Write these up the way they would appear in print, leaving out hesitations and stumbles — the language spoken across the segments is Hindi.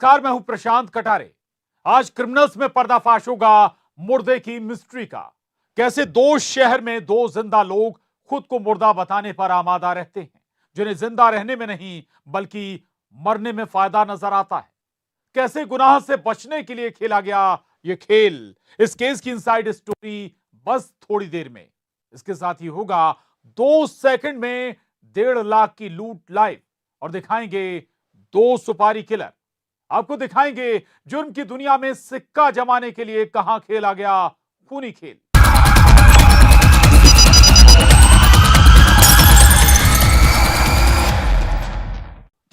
नमस्कार, मैं हूं प्रशांत कटारे। आज क्रिमिनल्स में पर्दाफाश होगा मुर्दे की मिस्ट्री का। कैसे दो शहर में दो जिंदा लोग खुद को मुर्दा बताने पर आमादा रहते हैं, जिन्हें जिंदा रहने में नहीं बल्कि मरने में फायदा नजर आता है। कैसे गुनाह से बचने के लिए खेला गया यह खेल। इस केस की इनसाइड स्टोरी बस थोड़ी देर में। इसके साथ ही होगा 2 सेकंड में 1.5 लाख की लूट लाइव और दिखाएंगे 2 सुपारी किलर। आपको दिखाएंगे जुर्म की दुनिया में सिक्का जमाने के लिए कहां खेला गया खूनी खेल।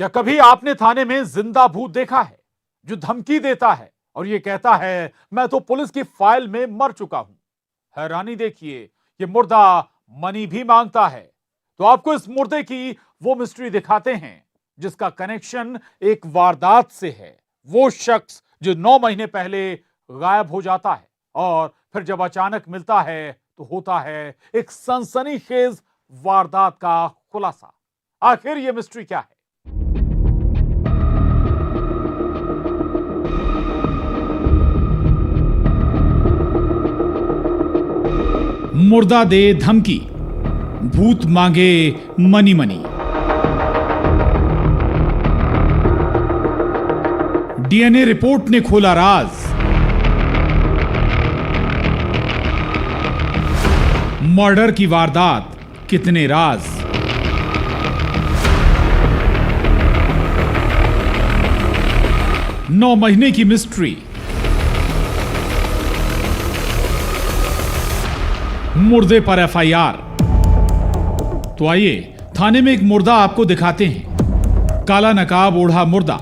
क्या कभी आपने थाने में जिंदा भूत देखा है जो धमकी देता है और यह कहता है मैं तो पुलिस की फाइल में मर चुका हूं। हैरानी देखिए, यह मुर्दा मनी भी मांगता है। तो आपको इस मुर्दे की वो मिस्ट्री दिखाते हैं जिसका कनेक्शन एक वारदात से है। वो शख्स जो 9 महीने पहले गायब हो जाता है और फिर जब अचानक मिलता है तो होता है एक सनसनीखेज वारदात का खुलासा। आखिर ये मिस्ट्री क्या है? मुर्दा दे धमकी, भूत मांगे मनी मनी। डीएनए रिपोर्ट ने खोला राज। मर्डर की वारदात, कितने राज। नौ महीने की मिस्ट्री। मुर्दे पर एफआईआर। तो आइए थाने में एक मुर्दा आपको दिखाते हैं। काला नकाब ओढ़ा मुर्दा।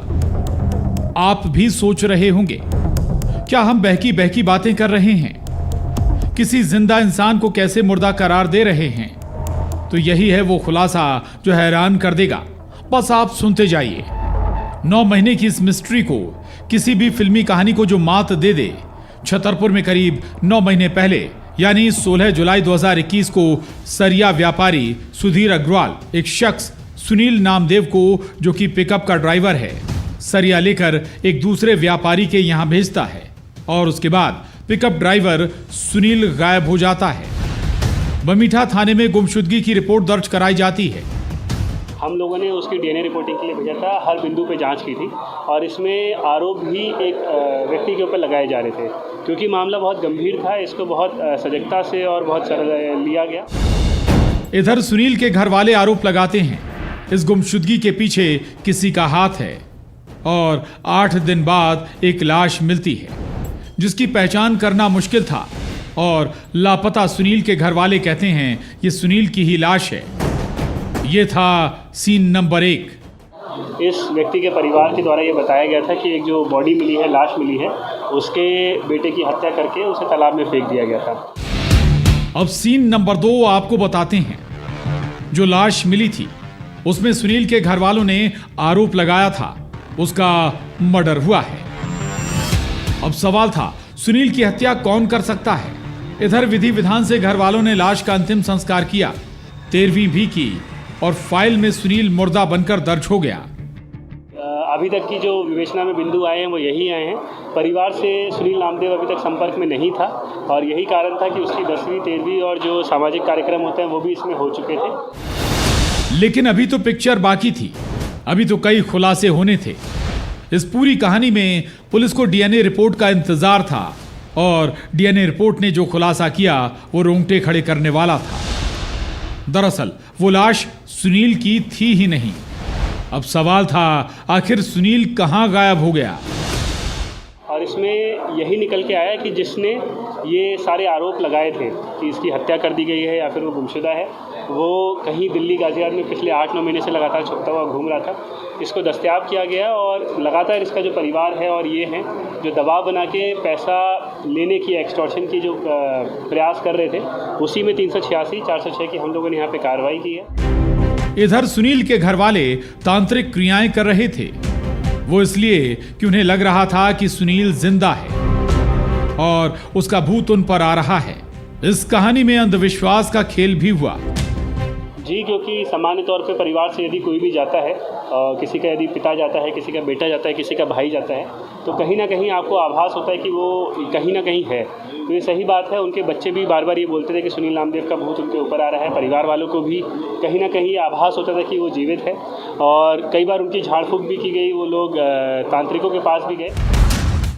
आप भी सोच रहे होंगे क्या हम बहकी बहकी बातें कर रहे हैं, किसी जिंदा इंसान को कैसे मुर्दा करार दे रहे हैं। तो यही है वो खुलासा जो हैरान कर देगा। बस आप सुनते जाइए। 9 महीने की इस मिस्ट्री को, किसी भी फिल्मी कहानी को जो मात दे दे। छतरपुर में करीब 9 महीने पहले यानी 16 जुलाई 2021 को सरिया व्यापारी सुधीर अग्रवाल एक शख्स सुनील नामदेव को, जो कि पिकअप का ड्राइवर है, सरिया लेकर एक दूसरे व्यापारी के यहां भेजता है और उसके बाद पिकअप ड्राइवर सुनील गायब हो जाता है। बमीठा थाने में गुमशुदगी की रिपोर्ट दर्ज कराई जाती है। हम लोगों ने उसकी डीएनए रिपोर्टिंग के लिए भेजा था। हर बिंदु पे जांच की थी और इसमें आरोप भी एक व्यक्ति के ऊपर लगाए जा रहे थे। क्योंकि मामला बहुत गंभीर था, इसको बहुत सजगता से और बहुत सरल लिया गया। इधर सुनील के घर वाले आरोप लगाते हैं इस गुमशुदगी के पीछे किसी का हाथ है और 8 दिन बाद एक लाश मिलती है जिसकी पहचान करना मुश्किल था और लापता सुनील के घर वाले कहते हैं ये सुनील की ही लाश है। ये था सीन नंबर 1। इस व्यक्ति के परिवार के द्वारा ये बताया गया था कि एक जो बॉडी मिली है, लाश मिली है, उसके बेटे की हत्या करके उसे तालाब में फेंक दिया गया था। अब सीन नंबर 2 आपको बताते हैं। जो लाश मिली थी उसमें सुनील के घर वालों ने आरोप लगाया था उसका मर्डर हुआ है। अब सवाल था सुनील की हत्या कौन कर सकता है। इधर विधि विधान से घर वालों ने लाश का अंतिम संस्कार किया, 13वीं भी की और फाइल में सुनील मुर्दा बनकर दर्ज हो गया। अभी तक की जो विवेचना में बिंदु आए हैं वो यही आए हैं। परिवार से सुनील नामदेव अभी तक संपर्क में नहीं था और यही कारण था कि उसकी 10वीं 13वीं और जो सामाजिक कार्यक्रम होते हैं वो भी इसमें हो चुके थे। लेकिन अभी तो पिक्चर बाकी थी, अभी तो कई खुलासे होने थे। इस पूरी कहानी में पुलिस को डीएनए रिपोर्ट का इंतजार था और डीएनए रिपोर्ट ने जो खुलासा किया वो रोंगटे खड़े करने वाला था। दरअसल वो लाश सुनील की थी ही नहीं। अब सवाल था आखिर सुनील कहां गायब हो गया। और इसमें यही निकल के आया कि जिसने ये सारे आरोप लगाए थे कि इसकी हत्या कर दी गई है या फिर वो गुमशुदा है, वो कहीं दिल्ली गाजियाबाद में पिछले 8-9 महीने से लगातार छुपता हुआ घूम रहा था। इसको दस्तयाब किया गया और लगातार इसका जो परिवार है और ये हैं जो दबाव बना के पैसा लेने की, एक्सटॉर्शन की जो प्रयास कर रहे थे, उसी में 386, 406 की हम लोगों ने यहाँ पे कार्रवाई की है। इधर सुनील के घर वाले तांत्रिक क्रियाएं कर रहे थे। वो इसलिए कि उन्हें लग रहा था कि सुनील जिंदा है और उसका भूत उन पर आ रहा है। इस कहानी में अंधविश्वास का खेल भी हुआ। जी, क्योंकि सामान्य तौर पे परिवार से यदि कोई भी जाता है, किसी का यदि पिता जाता है, किसी का बेटा जाता है, किसी का भाई जाता है, तो कहीं ना कहीं आपको आभास होता है कि वो कहीं ना कहीं है। तो ये सही बात है। उनके बच्चे भी बार बार ये बोलते थे कि सुनील नामदेव का भूत उनके ऊपर आ रहा है। परिवार वालों को भी कहीं ना कहीं आभास होता था कि वो जीवित है, और कई बार उनकी झाड़ फूँक भी की गई। वो लोग तांत्रिकों के पास भी गए।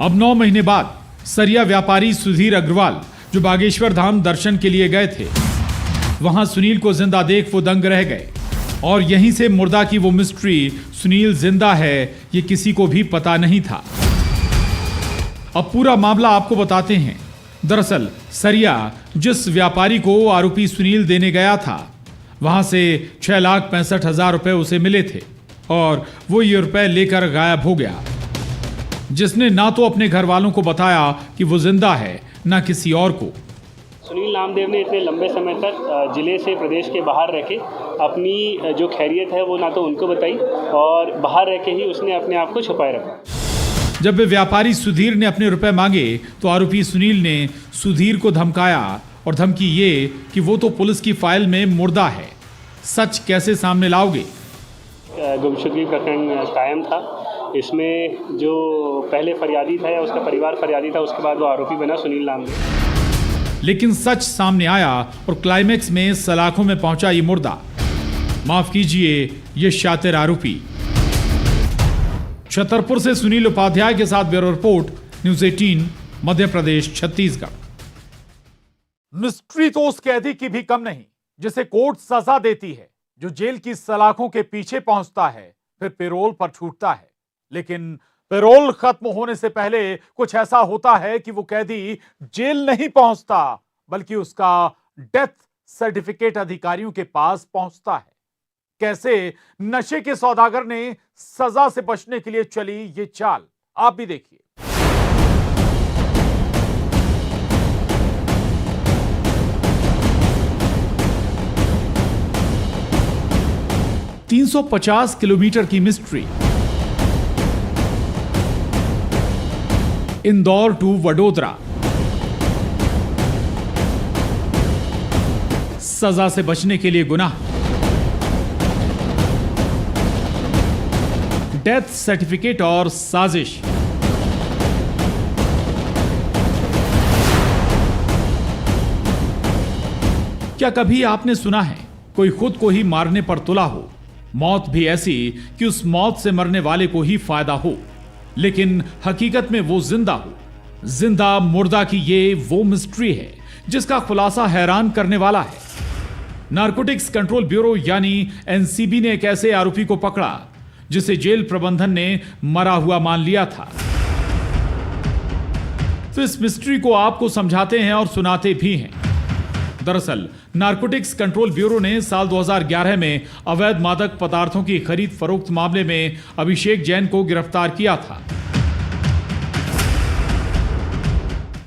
अब 9 महीने बाद सरिया व्यापारी सुधीर अग्रवाल जो बागेश्वर धाम दर्शन के लिए गए थे, वहां सुनील को जिंदा देख वो दंग रह गए। और यहीं से मुर्दा की वो मिस्ट्री, सुनील जिंदा है, ये किसी को भी पता नहीं था। अब पूरा मामला आपको बताते हैं। दरअसल सरिया जिस व्यापारी को आरोपी सुनील देने गया था, वहां से 6,65,000 रुपए उसे मिले थे, और वो ये रुपए लेकर गायब हो गया, जिसने ना तो अपने घर वालों को बताया कि वो जिंदा है, ना किसी और को। सुनील नामदेव ने इतने लंबे समय तक जिले से, प्रदेश के बाहर रह के अपनी जो खैरियत है वो ना तो उनको बताई, और बाहर रह के ही उसने अपने आप को छुपाए रखा। जब वे व्यापारी सुधीर ने अपने रुपए मांगे तो आरोपी सुनील ने सुधीर को धमकाया, और धमकी ये कि वो तो पुलिस की फाइल में मुर्दा है, सच कैसे सामने लाओगे। गुमशुदगी प्रकरण कायम था। इसमें जो पहले फरियादी था या उसका परिवार फरियादी था, उसके बाद वो आरोपी बना सुनील नामदेव। लेकिन सच सामने आया और क्लाइमेक्स में सलाखों में पहुंचा ये मुर्दा, माफ कीजिए ये शातिर आरोपी। छतरपुर से सुनील उपाध्याय के साथ bureau report, news 18 Madhya Pradesh Chhattisgarh. Mystery तो उस कैदी की भी कम नहीं जिसे कोर्ट सजा देती है, जो जेल की सलाखों के पीछे पहुंचता है, फिर पैरोल पर छूटता है। लेकिन पैरोल खत्म होने से पहले कुछ ऐसा होता है कि वो कैदी जेल नहीं पहुंचता, बल्कि उसका डेथ सर्टिफिकेट अधिकारियों के पास पहुंचता है। कैसे नशे के सौदागर ने सजा से बचने के लिए चली ये चाल, आप भी देखिए। 350 किलोमीटर की मिस्ट्री। इंदौर टू वडोदरा। सजा से बचने के लिए गुनाह, डेथ सर्टिफिकेट और साजिश। क्या कभी आपने सुना है कोई खुद को ही मारने पर तुला हो, मौत भी ऐसी कि उस मौत से मरने वाले को ही फायदा हो, लेकिन हकीकत में वो जिंदा हो। जिंदा मुर्दा की ये वो मिस्ट्री है जिसका खुलासा हैरान करने वाला है। नारकोटिक्स कंट्रोल ब्यूरो यानी एनसीबी ने एक ऐसे आरोपी को पकड़ा जिसे जेल प्रबंधन ने मरा हुआ मान लिया था। तो इस मिस्ट्री को आपको समझाते हैं और सुनाते भी हैं। दरअसल नारकोटिक्स कंट्रोल ब्यूरो ने साल 2011 में अवैध मादक पदार्थों की खरीद फरोख्त मामले में अभिषेक जैन को गिरफ्तार किया था।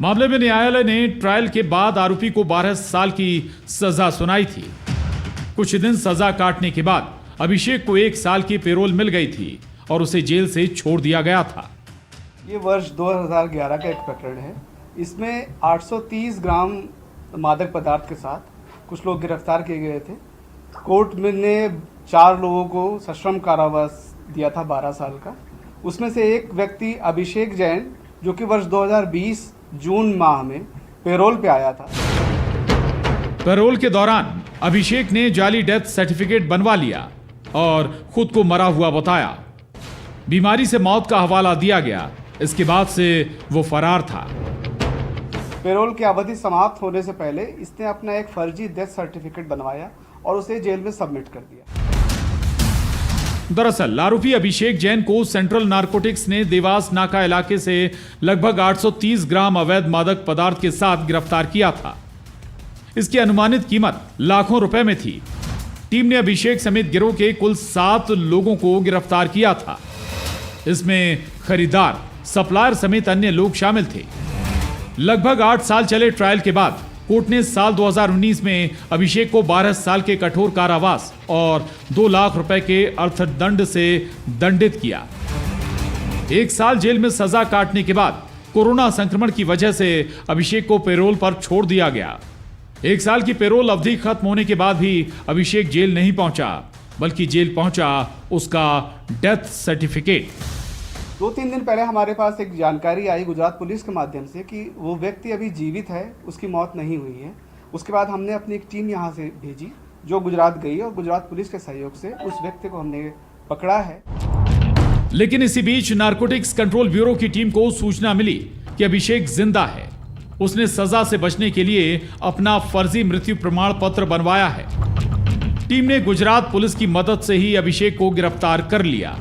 मामले में न्यायालय ने ट्रायल के बाद आरोपी को 12 साल की सजा सुनाई थी। कुछ दिन सजा काटने के बाद अभिषेक को 1 साल की पेरोल मिल गई थी और उसे जेल से छोड़ दिया गया था। ये वर्ष 2011 का एक प्रकरण है। इसमें 830 ग्राम मादक पदार्थ के साथ कुछ लोग गिरफ्तार किए गए थे। कोर्ट में ने 4 लोगों को सश्रम कारावास दिया था 12 साल का। उसमें से एक व्यक्ति अभिषेक जैन, जो कि वर्ष 2020 जून माह में पेरोल पे आया था। पैरोल के दौरान अभिषेक ने जाली डेथ सर्टिफिकेट बनवा लिया और खुद को मरा हुआ बताया। बीमारी से मौत का हवाला दिया गया। इसके बाद से वो फरार था। पेरोल की अवधि समाप्त होने से पहले इसने अपना एक फर्जी डेथ सर्टिफिकेट बनवाया और उसे जेल में सबमिट कर दिया। दरअसल आरोपी अभिषेक जैन को सेंट्रल नारकोटिक्स ने देवास नाका इलाके से लगभग 830 ग्राम अवैध मादक पदार्थ के साथ गिरफ्तार किया था। इसकी अनुमानित कीमत लाखों रुपए में थी। टीम ने अभिषेक समेत गिरोह के कुल 7 लोगों को गिरफ्तार किया था। इसमें खरीदार, सप्लायर समेत अन्य लोग शामिल थे। लगभग 8 साल चले ट्रायल के बाद कोर्ट ने साल 2019 में अभिषेक को 12 साल के कठोर कारावास और 2 लाख रुपए के अर्थदंड से दंडित किया। 1 साल जेल में सजा काटने के बाद कोरोना संक्रमण की वजह से अभिषेक को पैरोल पर छोड़ दिया गया। 1 साल की पेरोल अवधि खत्म होने के बाद भी अभिषेक जेल नहीं पहुंचा, बल्कि जेल पहुंचा उसका डेथ सर्टिफिकेट। 2-3 दिन पहले हमारे पास एक जानकारी आई गुजरात पुलिस के माध्यम से कि वो व्यक्ति अभी जीवित है, उसकी मौत नहीं हुई है। उसके बाद हमने अपनी एक टीम यहाँ से भेजी जो गुजरात गई और गुजरात पुलिस के सहयोग से उस व्यक्ति को हमने पकड़ा है। लेकिन इसी बीच नारकोटिक्स कंट्रोल ब्यूरो की टीम को सूचना मिली कि अभिषेक जिंदा है। उसने सजा से बचने के लिए अपना फर्जी मृत्यु प्रमाण पत्र बनवाया है। टीम ने गुजरात पुलिस की मदद से ही अभिषेक को गिरफ्तार कर लिया।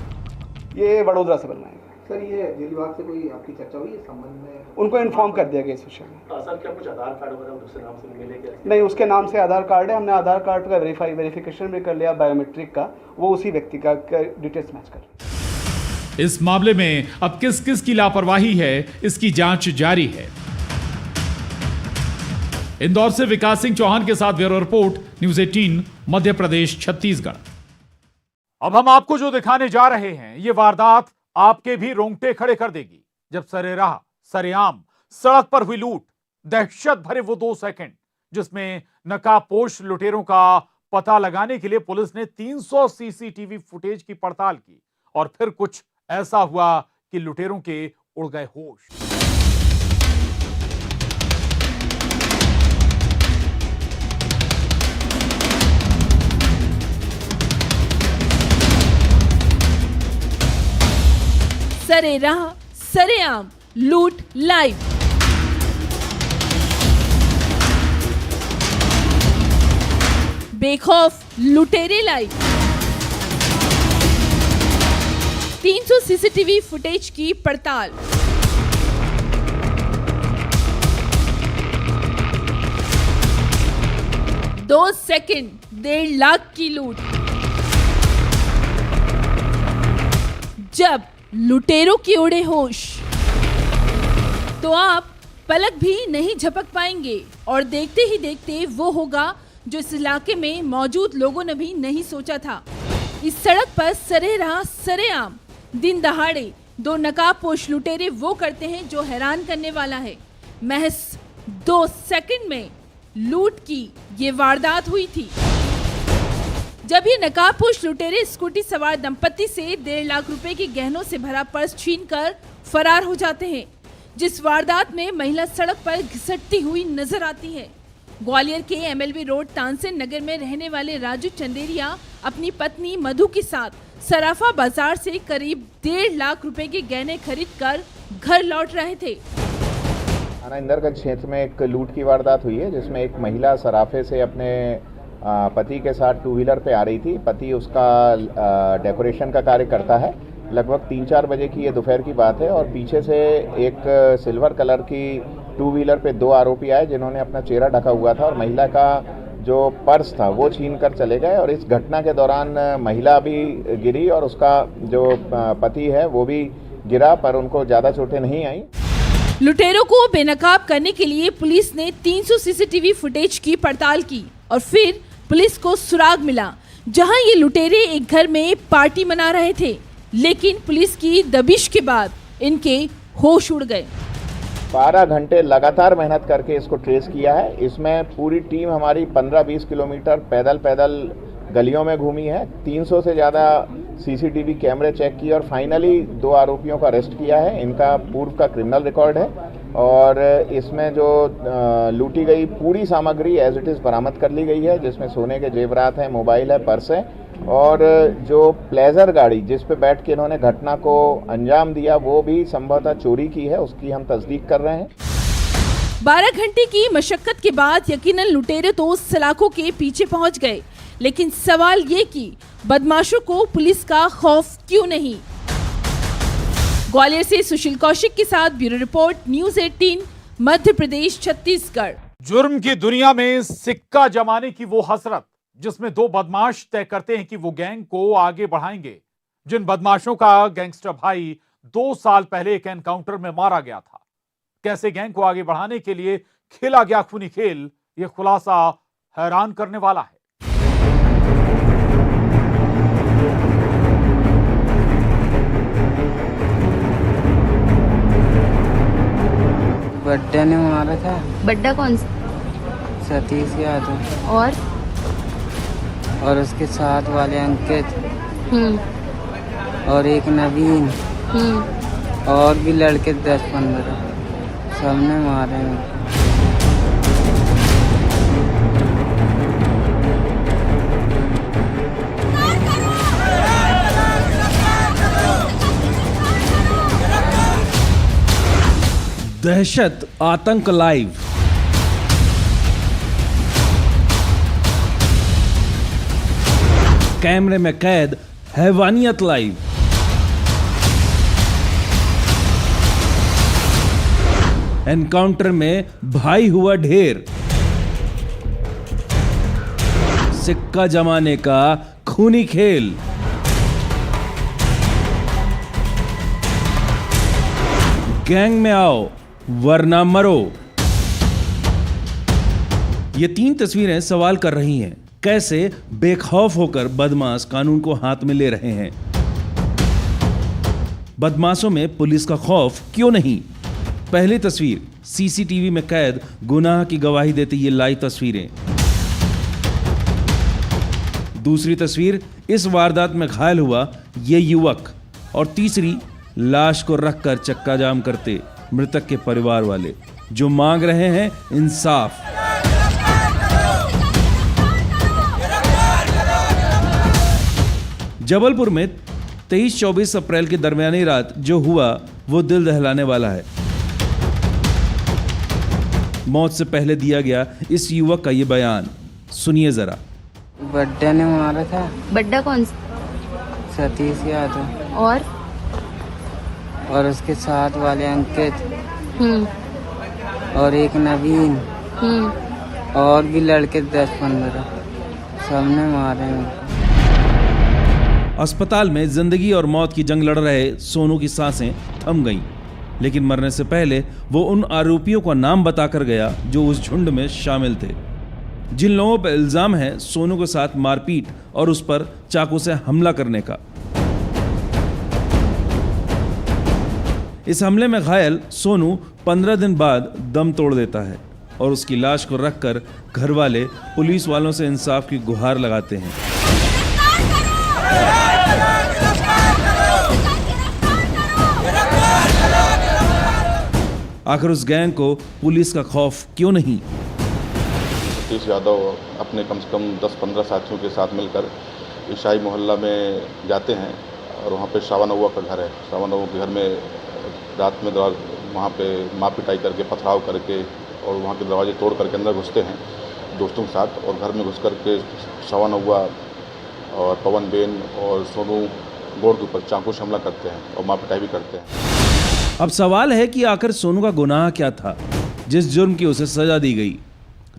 ये वडोदरा से बनवाएंगे सर। ये जेल विभाग से कोई आपकी चर्चा हुई इस संबंध में? उनको इन्फॉर्म कर दिया गया इस विषय में। सर क्या कुछ आधार कार्ड वगैरह दूसरे नाम से मिले क्या? नहीं, उसके नाम से आधार कार्ड है। हमने आधार कार्ड का वेरिफिकेशन भी कर लिया बायोमेट्रिक का, वो उसी व्यक्ति का डिटेल्स मैच कर। इस मामले में अब किस किस की लापरवाही है, इसकी जांच जारी है। इंदौर से विकास सिंह चौहान के साथ bureau report, news 18 Madhya Pradesh Chhattisgarh. अब हम आपको जो दिखाने जा रहे हैं ये वारदात आपके भी रोंगटे खड़े कर देगी। जब सरेराह सरेआम सड़क पर हुई लूट, दहशत भरे वो 2 सेकंड जिसमें नकाबपोश लुटेरों का पता लगाने के लिए पुलिस ने 300 सीसीटीवी फुटेज की पड़ताल की और फिर कुछ ऐसा हुआ कि लुटेरों के उड़ गए होश। सरेराह सरेआम लूट लाइव। बेखौफ लुटेरे लाइव। 300 सीसीटीवी फुटेज की पड़ताल। दो सेकंड 1.5 लाख की लूट। जब लुटेरों की उड़े होश तो आप पलक भी नहीं झपक पाएंगे और देखते ही देखते वो होगा जो इस इलाके में मौजूद लोगों ने भी नहीं सोचा था। इस सड़क पर सरेराह सरेआम दिन दहाड़े 2 नकाबपोश लुटेरे वो करते हैं जो हैरान करने वाला है। महज 2 सेकंड में लूट की ये वारदात हुई थी। जब ये नकाबपोश लुटेरे स्कूटी सवार दंपत्ति से 1.5 लाख रुपए के गहनों से भरा पर्स छीनकर फरार हो जाते हैं। जिस वारदात में महिला सड़क पर घिसटती हुई नजर आती है। ग्वालियर के MLB रोड तानसेन नगर में रहने वाले राजू चंदेरिया अपनी पत्नी मधु के साथ सराफा बाजार से करीब 1.5 लाख रुपए के गहने खरीदकर घर लौट रहे थे। थाना इंदरगंज क्षेत्र में एक लूट की वारदात हुई है जिसमें एक महिला सराफे से अपने पति के साथ 2 व्हीलर पे आ रही थी। पति उसका डेकोरेशन का कार्य करता है। लगभग 3-4 बजे की ये दोपहर की बात है और पीछे से एक सिल्वर कलर की 2 व्हीलर पे 2 आरोपी आए जिन्होंने अपना चेहरा ढका हुआ था और महिला का जो पर्स था वो छीन कर चले गए। और इस घटना के दौरान महिला भी गिरी और उसका जो पति है वो भी गिरा, पर उनको ज़्यादा चोटें नहीं आई। लुटेरों को बेनकाब करने के लिए पुलिस ने 300 सीसीटीवी फुटेज की पड़ताल की और फिर पुलिस को सुराग मिला जहां ये लुटेरे एक घर में पार्टी मना रहे थे, लेकिन पुलिस की दबिश के बाद इनके होश उड़ गए। 12 घंटे लगातार मेहनत करके इसको ट्रेस किया है। इसमें पूरी टीम हमारी 15-20 किलोमीटर पैदल गलियों में घूमी है। 300 से ज़्यादा सीसीटीवी कैमरे चेक किए और फाइनली 2 आरोपियों का अरेस्ट किया है। इनका पूर्व का क्रिमिनल रिकॉर्ड है और इसमें जो लूटी गई पूरी सामग्री एज इट इज़ बरामद कर ली गई है, जिसमें सोने के जेवरात हैं, मोबाइल है, पर्स है और जो प्लेजर गाड़ी जिस पे बैठ के इन्होंने घटना को अंजाम दिया वो भी संभवतः चोरी की है, उसकी हम तस्दीक कर रहे हैं। 12 घंटे की मशक्कत के बाद यकीनन लुटेरे तो सलाखों के पीछे पहुंच गए, लेकिन सवाल ये कि बदमाशों को पुलिस का खौफ क्यों नहीं। ग्वालियर से सुशील कौशिक के साथ bureau report, news 18 Madhya Pradesh Chhattisgarh. जुर्म की दुनिया में सिक्का जमाने की वो हसरत जिसमें 2 बदमाश तय करते हैं कि वो गैंग को आगे बढ़ाएंगे। जिन बदमाशों का गैंगस्टर भाई 2 साल पहले एक एनकाउंटर में मारा गया था, कैसे गैंग को आगे बढ़ाने के लिए खेला गया खूनी खेल, ये खुलासा हैरान करने वाला है। बड्डा ने मारा था। बड्डा कौन सा? सतीश यादव और उसके साथ वाले अंकित और एक नवीन और भी लड़के 10-15 सबने मारे हैं। दहशत आतंक लाइव। कैमरे में कैद हैवानियत लाइव। एनकाउंटर में भाई हुआ ढेर। सिक्का जमाने का खूनी खेल। गैंग में आओ वरना मरो। ये 3 तस्वीरें सवाल कर रही हैं, कैसे बेखौफ होकर बदमाश कानून को हाथ में ले रहे हैं। बदमाशों में पुलिस का खौफ क्यों नहीं? पहली तस्वीर सीसीटीवी में कैद गुनाह की गवाही देती ये लाइव तस्वीरें। दूसरी तस्वीर इस वारदात में घायल हुआ ये युवक। और तीसरी लाश को रखकर चक्का जाम करते मृतक के परिवार वाले, जो मांग रहे हैं इंसाफ। जबलपुर में 23-24 अप्रैल की दरमियानी रात जो हुआ वो दिल दहलाने वाला है। मौत से पहले दिया गया इस युवक का ये बयान सुनिए जरा। बड्डा ने मारा था। बड्डा कौन सा? सतीश यादव और उसके साथ वाले अंकित और एक नवीन और भी लड़के 10-15 सबने मारे हैं। अस्पताल में जिंदगी और मौत की जंग लड़ रहे सोनू की सांसें थम गईं, लेकिन मरने से पहले वो उन आरोपियों का नाम बताकर गया जो उस झुंड में शामिल थे, जिन लोगों पर इल्जाम है सोनू के साथ मारपीट और उस पर चाकू से हमला करने का। इस हमले में घायल सोनू 15 दिन बाद दम तोड़ देता है और उसकी लाश को रखकर घर वाले पुलिस वालों से इंसाफ की गुहार लगाते हैं। आखिर उस गैंग को पुलिस का खौफ क्यों नहीं? सतीश यादव अपने कम से कम 10-15 साथियों के साथ मिलकर ईसाई मोहल्ला में जाते हैं और वहाँ पे शावानौवा का घर है। शावानौवा के घर में रात में वहाँ पे मार पिटाई करके, पथराव करके और वहाँ के दरवाजे तोड़ करके अंदर घुसते हैं दोस्तों के साथ, और घर में घुस करके शावानौवा और पवन बेन और सोनू गोड़ के ऊपर चाकू से हमला करते हैं और मार पिटाई भी करते हैं। अब सवाल है कि आखिर सोनू का गुनाह क्या था जिस जुर्म की उसे सजा दी गई?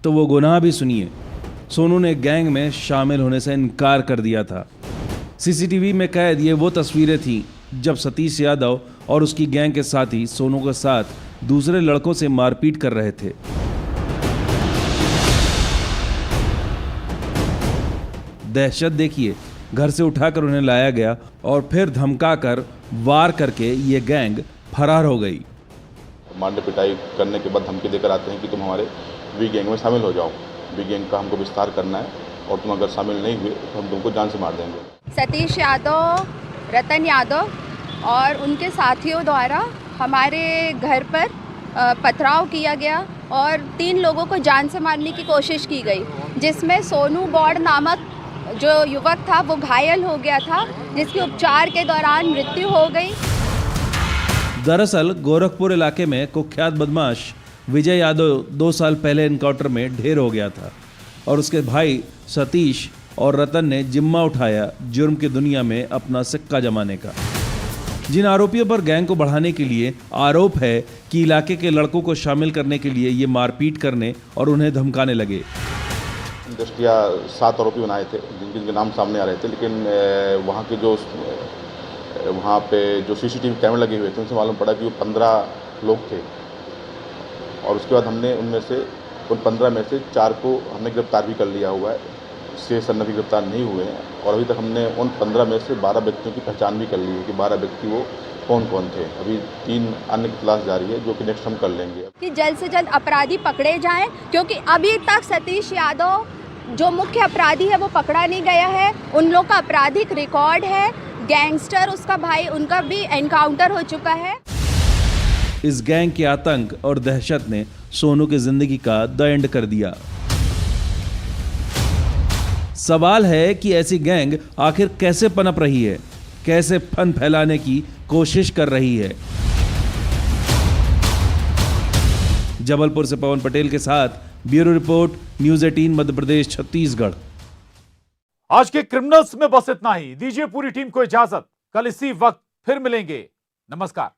तो वो गुनाह भी सुनिए। सोनू ने गैंग में शामिल होने से इनकार कर दिया था। सीसीटीवी में कैद ये वो तस्वीरें थीं जब सतीश यादव और उसकी गैंग के साथी सोनू के साथ दूसरे लड़कों से मारपीट कर रहे थे। दहशत देखिए, घर से उठाकर उन्हें लाया गया और फिर धमकाकर वार करके ये गैंग फरार हो गई। मारने पिटाई करने के बाद धमकी देकर आते हैं कि तुम हमारे वी गैंग में शामिल हो जाओ, वी गैंग का हमको विस्तार करना है और तुम अगर शामिल नहीं हुए तो हम तुमको जान से मार देंगे। सतीश यादव, रतन यादव और उनके साथियों द्वारा हमारे घर पर पथराव किया गया और 3 लोगों को जान से मारने की कोशिश की गई, जिसमें सोनू गौड़ नामक जो युवक था वो घायल हो गया था, जिसकी उपचार के दौरान मृत्यु हो गई। दरअसल गोरखपुर इलाके में कुख्यात बदमाश विजय यादव 2 साल पहले एनकाउंटर में ढेर हो गया था और उसके भाई सतीश और रतन ने जिम्मा उठाया जुर्म की दुनिया में अपना सिक्का जमाने का। जिन आरोपियों पर गैंग को बढ़ाने के लिए आरोप है कि इलाके के लड़कों को शामिल करने के लिए ये मारपीट करने और उन्हें धमकाने लगे। दृष्टिया 7 आरोपी बनाए थे जिनके नाम सामने आ रहे थे, लेकिन वहाँ पे जो सीसीटीवी कैमरे लगे हुए थे उनसे मालूम पड़ा कि वो 15 लोग थे और उसके बाद हमने उन 15 में से 4 को हमने गिरफ्तार भी कर लिया हुआ है से सन्नती गिरफ्तार नहीं हुए हैं और अभी तक हमने उन 15 में से 12 व्यक्तियों की पहचान भी कर ली है कि 12 व्यक्ति वो कौन कौन थे। अभी 3 अन्य की तलाश जारी है जो कि नेक्स्ट हम कर लेंगे। कि जल्द से जल्द अपराधी पकड़े जाएं, क्योंकि अभी तक सतीश यादव जो मुख्य अपराधी है वो पकड़ा नहीं गया है। उन लोग का आपराधिक रिकॉर्ड है, गैंगस्टर उसका भाई, उनका भी एनकाउंटर हो चुका है। इस गैंग के आतंक और दहशत ने सोनू की जिंदगी का द एंड कर दिया। सवाल है कि ऐसी गैंग आखिर कैसे पनप रही है, कैसे फन फैलाने की कोशिश कर रही है। जबलपुर से पवन पटेल के साथ bureau report, news 18 Madhya Pradesh Chhattisgarh. आज के क्रिमिनल्स में बस इतना ही। दीजिए पूरी टीम को इजाजत। कल इसी वक्त फिर मिलेंगे। नमस्कार।